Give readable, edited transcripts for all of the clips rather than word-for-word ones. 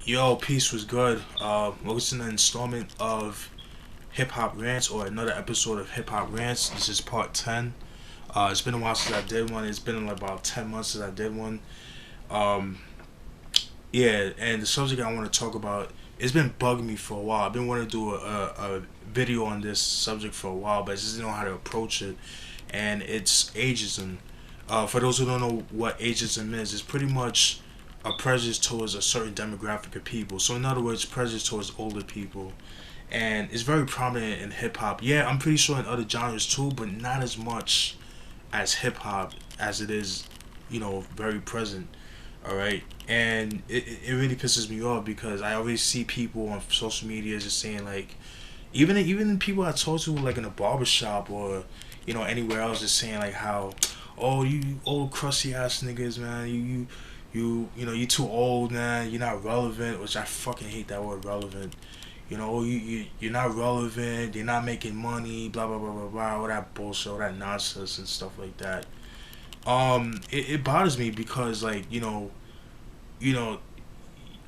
Yo, peace was good. Welcome to an installment of Hip Hop Rants or another episode of Hip Hop Rants. This is part 10. It's been a while since I did one. It's been like about 10 months since I did one. Um, yeah, and the subject I want to talk about, it's been bugging me for a while. I've been wanting to do a video on this subject for a while, but I just didn't know how to approach it. And it's ageism. For those who don't know what ageism is, it's pretty much a prejudice towards a certain demographic of people. So in other words, prejudice towards older people, and it's very prominent in hip hop. Yeah, I'm pretty sure in other genres too, but not as much as hip hop as it is, very present. All right, and it really pisses me off because I always see people on social media just saying like, even people I talk to like in a barbershop or anywhere else, just saying like how, oh, you old crusty ass niggas, man, you too old, man, you're not relevant, which I fucking hate that word relevant. You're not relevant, you're not making money, blah blah blah blah blah, all that bullshit, all that nonsense and stuff like that. It bothers me because like, you know,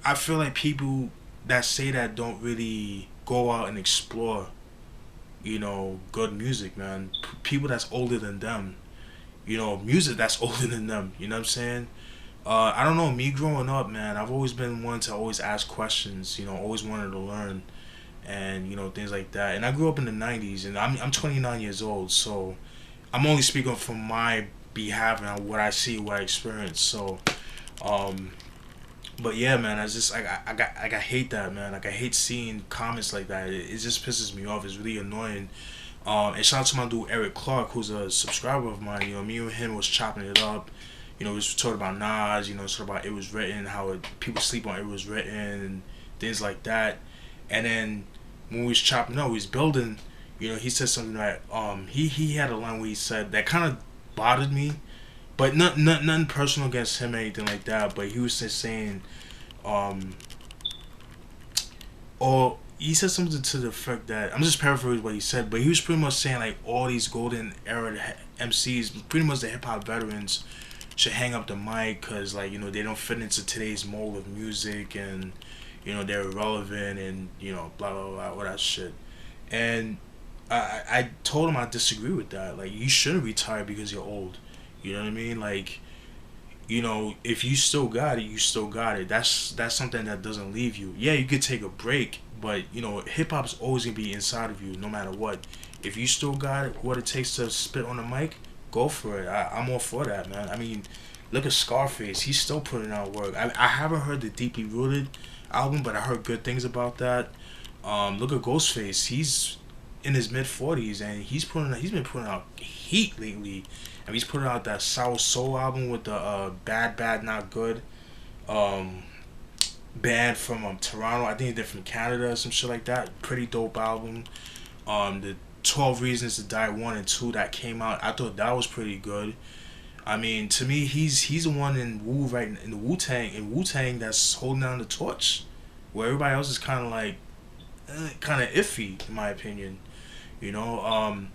I feel like people that say that don't really go out and explore, good music, man. People that's older than them, music that's older than them, you know what I'm saying? I don't know. Me growing up, man, I've always been one to always ask questions. Always wanted to learn, and things like that. And I grew up in the '90s, and I'm 29 years old, so I'm only speaking from my behalf and what I see, what I experience. So, um, but yeah, man, I hate that, man. Like I hate seeing comments like that. It just pisses me off. It's really annoying. And shout out to my dude Eric Clark, who's a subscriber of mine. Me and him was chopping it up. We was talking about Nas. Talking about It Was Written, how people sleep on It Was Written, and things like that. And then when we was chopping up, we was building. He said something that he had a line where he said that kind of bothered me, but nothing personal against him or anything like that. But he was just saying, um, or he said something to the effect that, I'm just paraphrasing what he said, but he was pretty much saying like all these golden era MCs, pretty much the hip hop veterans, should hang up the mic because like they don't fit into today's mold of music, and they're irrelevant, and blah blah blah all that shit. And I told him I disagree with that. Like, you shouldn't retire because you're old. You know what I mean? Like, if you still got it, you still got it. That's something that doesn't leave you. Yeah, you could take a break, but hip hop's always gonna be inside of you no matter what. If you still got it, what it takes to spit on the mic, go for it. I'm all for that, man. I mean, look at Scarface. He's still putting out work. I haven't heard the Deeply Rooted album, but I heard good things about that. Look at Ghostface. He's in his mid 40s, and he's been putting out heat lately. And he's putting out that Sour Soul album with the Bad Bad Not Good band from Toronto. I think they're from Canada or some shit like that. Pretty dope album. The 12 Reasons to Die 1 and 2 that came out, I thought that was pretty good. I mean, to me, he's the one in the Wu Tang that's holding down the torch, where everybody else is kind of like, kind of iffy in my opinion. You know,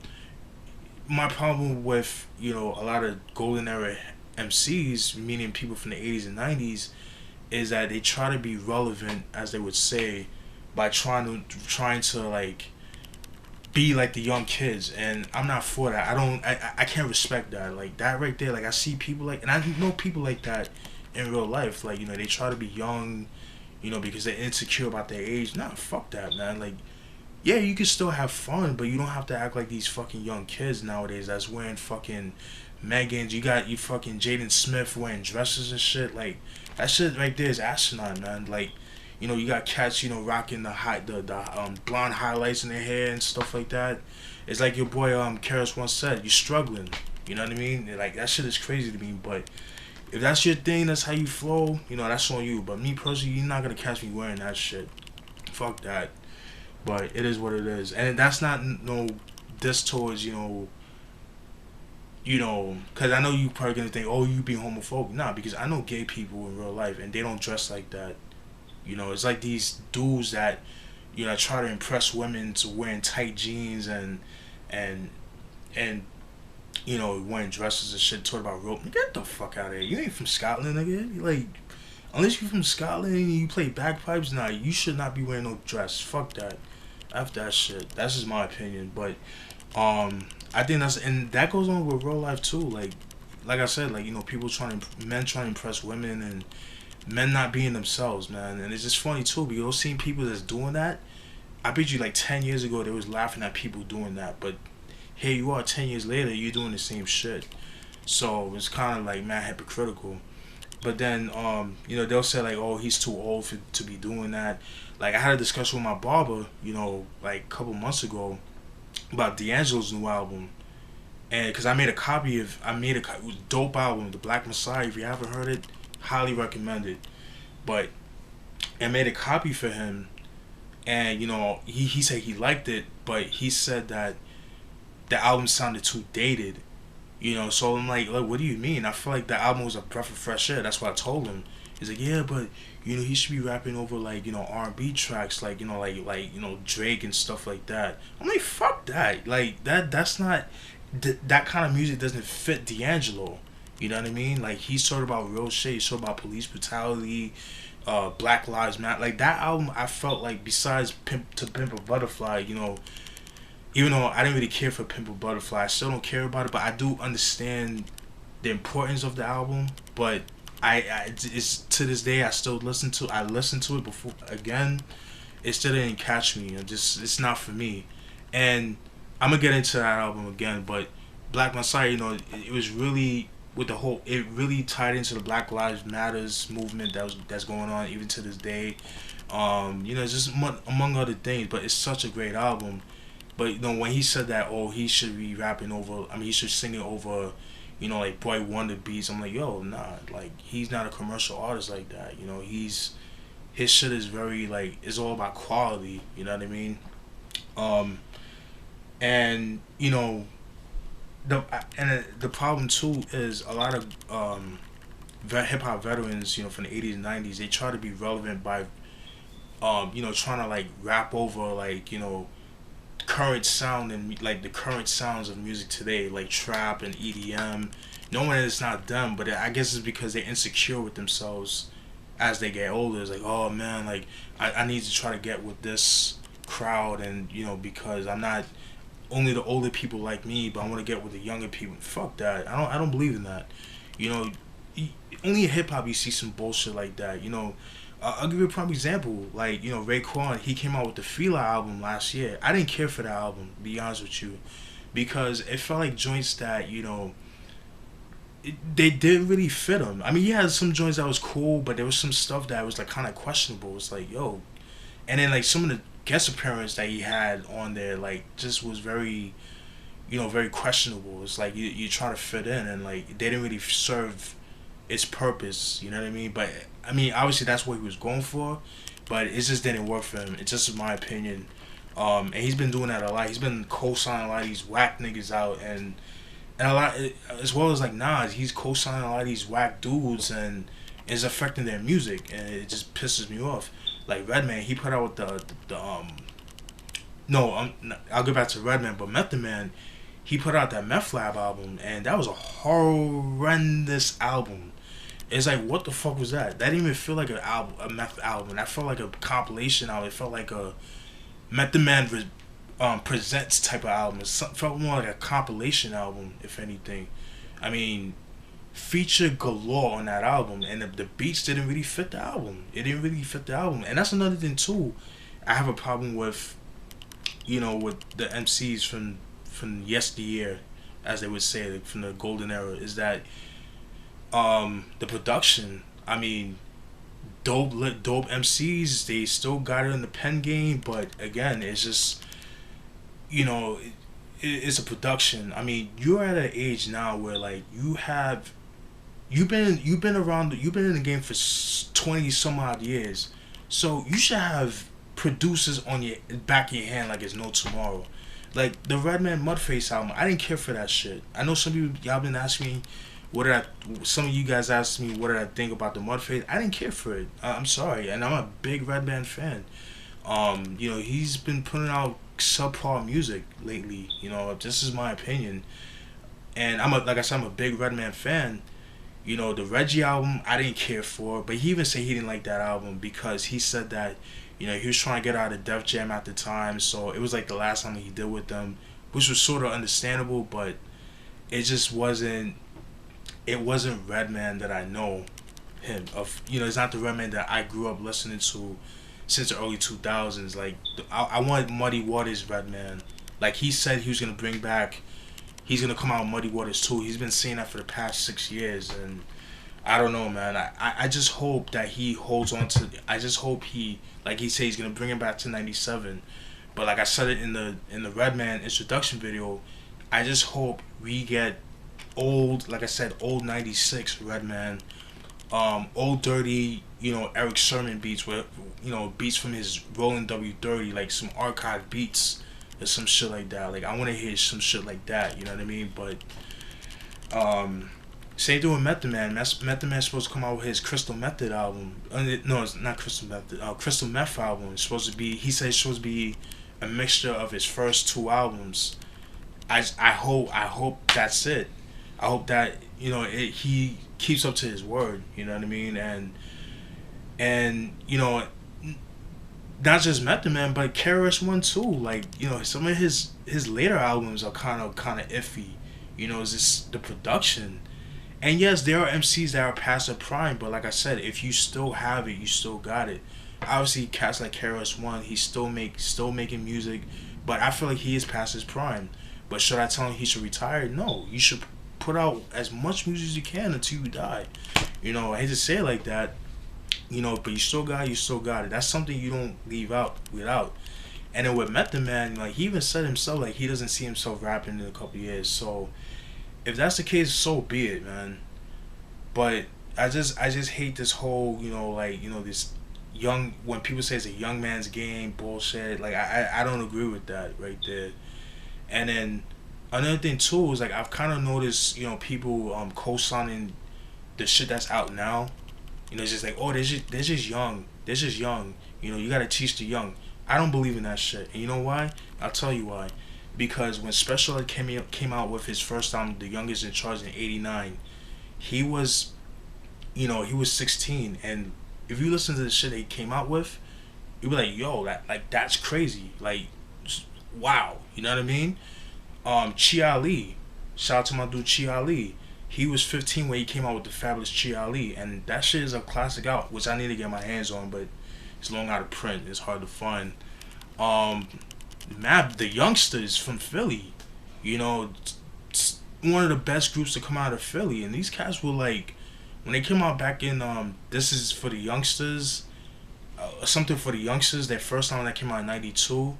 my problem with a lot of golden era MCs, meaning people from the '80s and '90s, is that they try to be relevant, as they would say, by trying to like be like the young kids, and I'm not for that. I can't respect that. Like that right there, like I see people like, and I know people like that in real life. Like they try to be young, because they're insecure about their age. Nah, fuck that, man. Like, yeah, you can still have fun, but you don't have to act like these fucking young kids nowadays that's wearing fucking Megans. You got you fucking Jaden Smith wearing dresses and shit. Like, that shit right there is asinine, man. Like, you got cats, rocking the blonde highlights in their hair and stuff like that. It's like your boy Karis once said, you're struggling. You know what I mean? Like, that shit is crazy to me. But if that's your thing, that's how you flow, that's on you. But me personally, you're not gonna catch me wearing that shit. Fuck that. But it is what it is, and that's not no diss towards because I know you probably gonna think, oh, you be homophobic. Nah, because I know gay people in real life, and they don't dress like that. It's like these dudes that try to impress women to wearing tight jeans and and wearing dresses and shit. Talk about rope. Get the fuck out of here. You ain't from Scotland, nigga. Like, Unless you're from Scotland and you play bagpipes, nah, you should not be wearing no dress. Fuck that. F that shit. That's just my opinion. But I think that's, and that goes on with real life too. Like I said, like, people men trying to impress women, and men not being themselves, man. And it's just funny too because you'll see people that's doing that. I bet you like 10 years ago they was laughing at people doing that, but here you are 10 years later, you're doing the same shit. So it's kind of like mad hypocritical. But then, they'll say like, "Oh, he's too old to be doing that." Like I had a discussion with my barber, like a couple months ago about D'Angelo's new album, and because I made a it was a dope album, The Black Messiah. If you haven't heard it, highly recommend it. But I made a copy for him, and he said he liked it, but he said that the album sounded too dated. So I'm like, what do you mean? I feel like the album was a breath of fresh air. That's what I told him. He's like, yeah, but he should be rapping over like R&B tracks, like Drake and stuff like that. I'm like, fuck that. Like that's not that kind of music doesn't fit D'Angelo. You know what I mean? Like he's sort of about real shit. He's sort of about police brutality, Black Lives Matter. Like that album, I felt like besides To Pimp a Butterfly, even though I didn't really care for Pimple Butterfly, I still don't care about it. But I do understand the importance of the album. But it's to this day I still listen to. I listened to it before again. It still didn't catch me. It's not for me. And I'm gonna get into that album again. But Black Messiah, it was really with the whole. It really tied into the Black Lives Matters movement that's going on even to this day. Just among other things. But it's such a great album. But when he said that, oh, he should be rapping over. I mean, he should sing it over, like Boy Wonder beats. I'm like, yo, nah, like he's not a commercial artist like that. His shit is very like it's all about quality. You know what I mean? And the problem too is a lot of hip hop veterans, from the '80s and '90s, they try to be relevant by, trying to like rap over like current sound and like the current sounds of music today, like trap and EDM. Knowing that it's not them, but I guess it's because they're insecure with themselves as they get older. It's like, oh man, like I need to try to get with this crowd, and because I'm not only the older people like me, but I want to get with the younger people. Fuck that. I don't believe in that. Only in hip hop you see some bullshit like that. I'll give you a prime example. Like, Raekwon, he came out with the Fila album last year. I didn't care for that album, to be honest with you, because it felt like joints that, they didn't really fit him. I mean, he had some joints that was cool, but there was some stuff that was like kind of questionable. It's like, yo. And then, like, some of the guest appearances that he had on there, like, just was very, very questionable. It's like you try to fit in, and, like, they didn't really serve its purpose, you know what I mean? But I mean, obviously that's what he was going for, but it just didn't work for him. It's just my opinion. And he's been doing that a lot. He's been co-signing a lot of these whack niggas out, and a lot, as well as like Nas, he's co-signing a lot of these whack dudes, and it's affecting their music, and it just pisses me off. Like Redman, he put out no, I'll get back to Redman, but Method Man, he put out that Meth Lab album, and that was a horrendous album. It's like, what the fuck was that? That didn't even feel like a meth album. That felt like a compilation album. It felt like a Method Man presents type of album. Felt more like a compilation album, if anything. I mean, feature galore on that album, and the beats didn't really fit the album. It didn't really fit the album, and that's another thing too. I have a problem with, with the MCs from yesteryear, as they would say, like, from the golden era, is that the production. I mean, dope MCs, they still got it in the pen game, but again, it's just, it's a production. I mean, you're at an age now where like you've been around, you've been in the game for 20 some odd years, so you should have producers on your back of your hand like it's no tomorrow. Like the Redman Mudface album, I didn't care for that shit. I know some people, y'all been asking me some of you guys asked me what did I think about the Mudface. I didn't care for it. I'm sorry, and I'm a big Redman fan. He's been putting out subpar music lately. This is my opinion, and like I said, I'm a big Redman fan. You know, the Reggie album I didn't care for, but he even said he didn't like that album because he said that, you know, he was trying to get out of Def Jam at the time, so it was like the last time he did with them, which was sort of understandable, but it just wasn't. It wasn't Redman that I know him of. You know, it's not the Redman that I grew up listening to since the early 2000s. Like I want Muddy Waters Redman. Like he said he was gonna bring back. He's gonna come out with Muddy Waters too. He's been saying that for the past 6 years, and I don't know, man. I just hope that he holds on to. I just hope he, like he said, he's gonna bring it back to '97. But like I said it in the Redman introduction video, I just hope we get old, like I said, old '96 Redman, old dirty, you know, Eric Sermon beats with, you know, beats from his Rolling W30, like some archive beats or some shit like that. Like I want to hear some shit like that. You know what I mean? But same thing with Method Man. Method Man's supposed to come out with his Crystal Method album. No, it's not Crystal Method. Crystal Meth album. It's supposed to be. He said it's supposed to be a mixture of his first two albums. I hope that's it. I hope that, you know, he keeps up to his word. You know what I mean? And you know, not just Method Man, but KRS One too. Like, you know, some of his later albums are kind of iffy. You know, it's just the production. And yes, there are MCs that are past their prime, but like I said, if you still have it, you still got it. Obviously, cats like KRS One, he's still making music, but I feel like he is past his prime. But should I tell him he should retire? No, you should put out as much music as you can until you die. You know, I hate to say it like that, you know, but you still got it. That's something you don't leave out without. And then with Method Man, like he even said himself, like he doesn't see himself rapping in a couple years. So if that's the case, so be it, man. But I just hate this whole, you know, like, you know, this young, when people say it's a young man's game bullshit. Like I don't agree with that right there. And then another thing too is like I've kind of noticed, you know, people co-signing the shit that's out now. You know, it's just like, oh, they're just young. They're just young. You know, you gotta teach the young. I don't believe in that shit. And you know why? I'll tell you why. Because when Special Ed came out with his first album, The Youngest in Charge in '89, he was, you know, he was 16. And if you listen to the shit that he came out with, you'd be like, yo, that's crazy. Like, wow. You know what I mean? Chi Ali. Shout out to my dude Chi Ali. He was 15 when he came out with the Fabulous Chi Ali, and that shit is a classic out, which I need to get my hands on, but it's long out of print. It's hard to find. Map the Youngsters from Philly, you know, one of the best groups to come out of Philly, and these cats were like, when they came out back in This Is For The Youngsters, something for the Youngsters, their first album that came out in '92.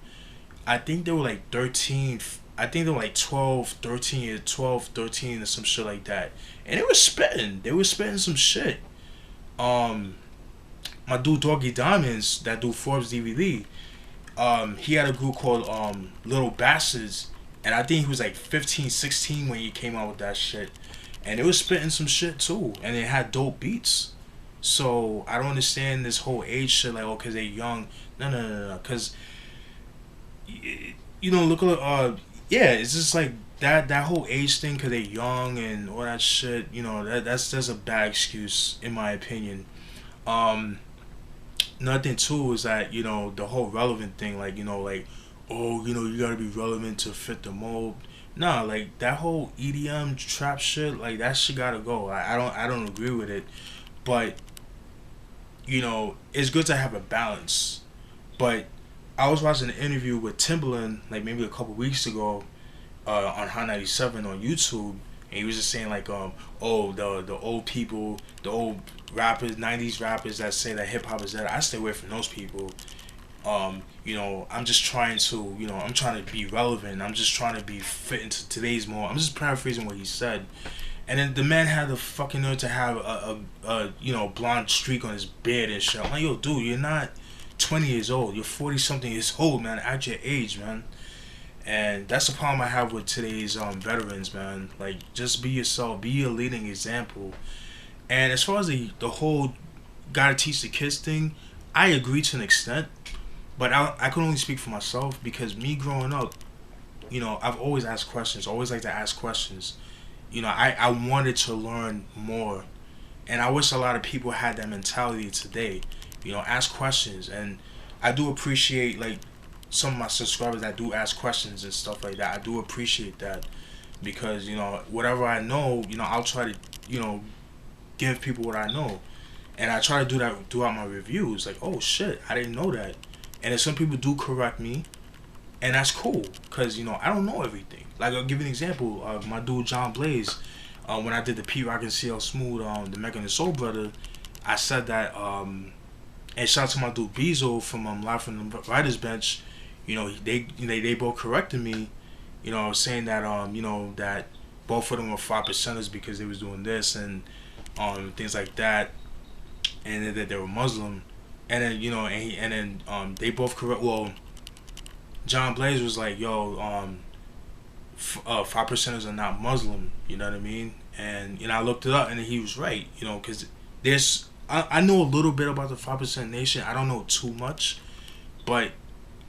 I think they were like 13. I think they were like 12, 13, 12, 13 or some shit like that. And they were spitting. They were spitting some shit. My dude Doggy Diamonds, that dude Forbes DVD, he had a group called Little Bastards. And I think he was like 15, 16 when he came out with that shit. And they was spitting some shit too. And they had dope beats. So I don't understand this whole age shit, like, oh, because they're young. No. Because, you know, look at, yeah, it's just like that whole age thing because they're young and all that shit. You know, that's a bad excuse in my opinion. Nothing too is that, you know, the whole relevant thing, like, you know, like, oh, you know, you gotta be relevant to fit the mold. Nah, like that whole EDM trap shit, like that shit gotta go. I don't agree with it, but you know, it's good to have a balance. But I was watching an interview with Timbaland like maybe a couple weeks ago on Hot 97 on YouTube, and he was just saying like oh, the old people, the old rappers, 90s rappers that say that hip hop is dead. I stay away from those people. You know, I'm just trying to, you know, I'm trying to be relevant. I'm just trying to be fit into today's mode. I'm just paraphrasing what he said. And then the man had the fucking nerve to have a you know, blonde streak on his beard and shit. I'm like, yo, dude, you're not 20 years old. You're 40 something years old, man. At your age, man. And that's the problem I have with today's veterans, man. Like, just be yourself. Be a leading example. And as far as the whole gotta teach the kids thing, I agree to an extent. But I can only speak for myself because me growing up, you know, I've always asked questions. Always like to ask questions. I wanted to learn more, and I wish a lot of people had that mentality today. Ask questions, and I do appreciate like some of my subscribers that do ask questions and stuff like that. I do appreciate that because whatever I know, I'll try to give people what I know, and I try to do that throughout my reviews. Like, oh shit, I didn't know that, and if some people do correct me, and that's cool because I don't know everything. Like, I'll give you an example. My dude John Blaze, when I did the P Rock and CL Smooth, the Megan and Soul Brother, I said that. And shout out to my dude Bezo from Live from the Writers Bench. They both corrected me. Saying that that both of them were 5%ers because they was doing this and things like that, and that they were Muslim, and then they both correct. Well, John Blaze was like, yo, 5%ers are not Muslim. You know what I mean? And I looked it up, and he was right. Because I know a little bit about the 5% Nation. I don't know too much, but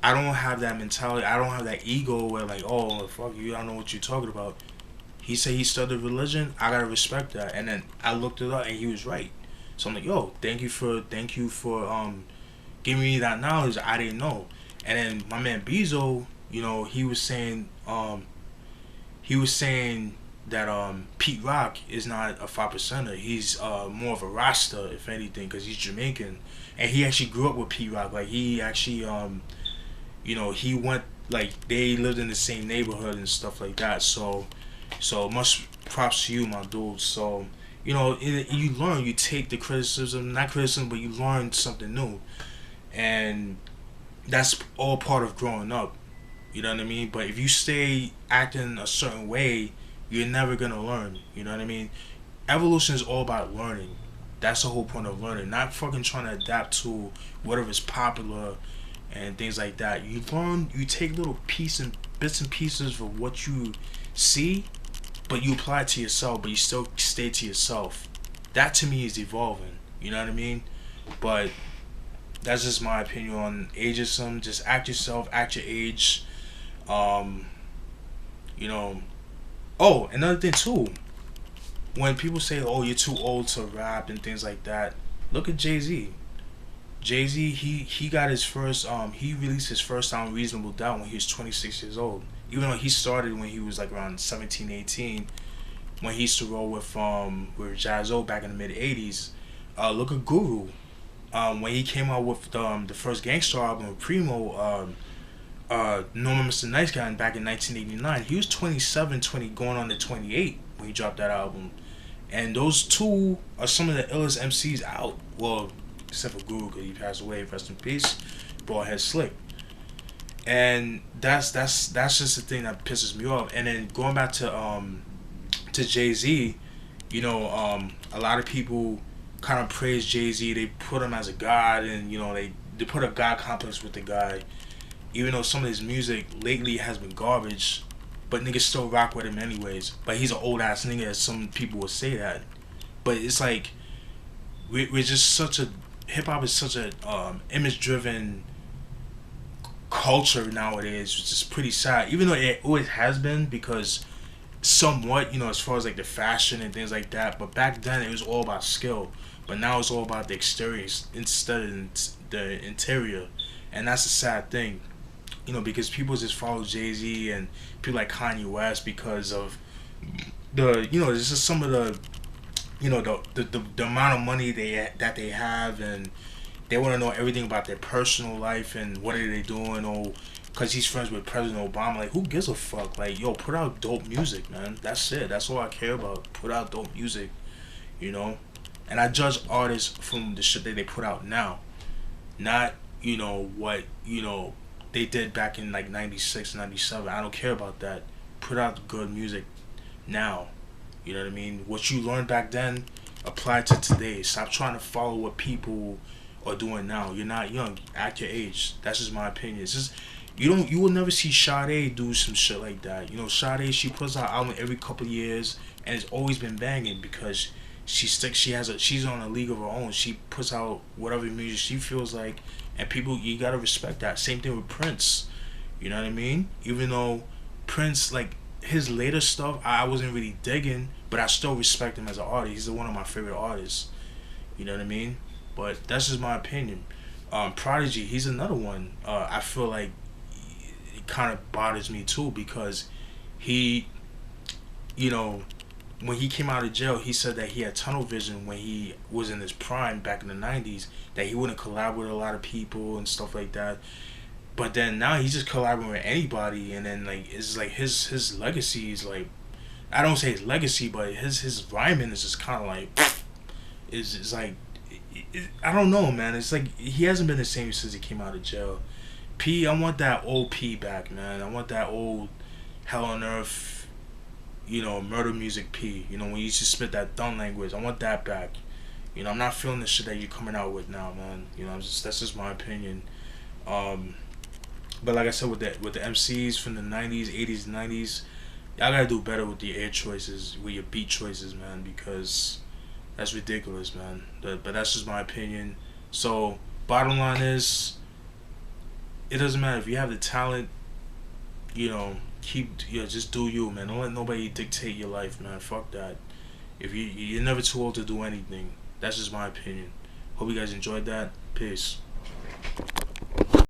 I don't have that mentality. I don't have that ego where like, oh fuck you, I don't know what you're talking about. He said he studied religion. I gotta respect that. And then I looked it up, and he was right. So I'm like, yo, thank you for giving me that knowledge I didn't know. And then my man Bezo, he was saying that Pete Rock is not a 5%er. He's more of a Rasta, if anything, because he's Jamaican, and he actually grew up with Pete Rock. Like, he actually he went, like, they lived in the same neighborhood and stuff like that. So much props to you, my dude. So you learn, you take the criticism, not criticism, but you learn something new, and that's all part of growing up. You know what I mean? But if you stay acting a certain way, you're never gonna learn. You know what I mean? Evolution is all about learning. That's the whole point of learning. Not fucking trying to adapt to whatever's popular and things like that. You learn, you take little bits and pieces of what you see, but you apply it to yourself, but you still stay to yourself. That to me is evolving. You know what I mean? But that's just my opinion on ageism. Just act yourself, act your age. Oh, another thing too. When people say, "Oh, you're too old to rap" and things like that, look at Jay-Z. Jay-Z, he got his first he released his first album Reasonable Doubt when he was 26 years old. Even though he started when he was like around 17, 18, when he used to roll with Jazzo back in the mid 80s. Look at Guru. When he came out with the first Gangsta album with Primo, Norman Mr. Nice Guy back in 1989, he was 27, going on to 28 when he dropped that album. And those two are some of the illest MCs out. Well, except for Guru, because he passed away, rest in peace. Broadhead Slick. And that's just the thing that pisses me off. And then going back to Jay-Z, a lot of people kind of praise Jay-Z. They put him as a god, and they put a god complex with the guy. Even though some of his music lately has been garbage, but niggas still rock with him anyways. But he's an old ass nigga, as some people would say that. But it's like we're just such a hip hop is such a image driven culture nowadays, which is pretty sad. Even though it always has been, because somewhat, as far as like the fashion and things like that. But back then it was all about skill. But now it's all about the exterior instead of the interior, and that's a sad thing. Because people just follow Jay-Z and people like Kanye West because of this is some of the the amount of money that they have, and they want to know everything about their personal life and what are they doing, or because he's friends with President Obama. Like, who gives a fuck? Like, yo, put out dope music, man. That's it. That's all I care about. Put out dope music, And I judge artists from the shit that they put out now, not what they did back in like 96, 97. I don't care about that. Put out good music now. You know what I mean? What you learned back then, apply to today. Stop trying to follow what people are doing now. You're not young. Act your age. That's just my opinion. It's just you will never see Sade do some shit like that. Sade, she puts out album every couple of years, and it's always been banging because she's on a league of her own. She puts out whatever music she feels like, and people, you gotta respect that. Same thing with Prince. You know what I mean? Even though Prince, like, his later stuff I wasn't really digging, but I still respect him as an artist. He's one of my favorite artists. You know what I mean? But that's just my opinion. Prodigy, he's another one. I feel like it kind of bothers me too because he, you know, when he came out of jail, he said that he had tunnel vision when he was in his prime back in the '90s. That he wouldn't collab with a lot of people and stuff like that. But then now he's just collaborating with anybody, and then like it's like his legacy is like, I don't say his legacy, but his rhyming is just kind of like is like I don't know, man. It's like he hasn't been the same since he came out of jail. P, I want that old P back, man. I want that old Hell on Earth, murder music P. When you used to spit that dumb language. I want that back. I'm not feeling the shit that you're coming out with now, man. That's just my opinion. But like I said, with the MCs from the '90s, '80s, '90s, y'all gotta do better with your air choices, with your beat choices, man, because that's ridiculous, man. But that's just my opinion. So bottom line is, it doesn't matter if you have the talent. Just do you, man. Don't let nobody dictate your life, man. Fuck that. If you're never too old to do anything. That's just my opinion. Hope you guys enjoyed that. Peace.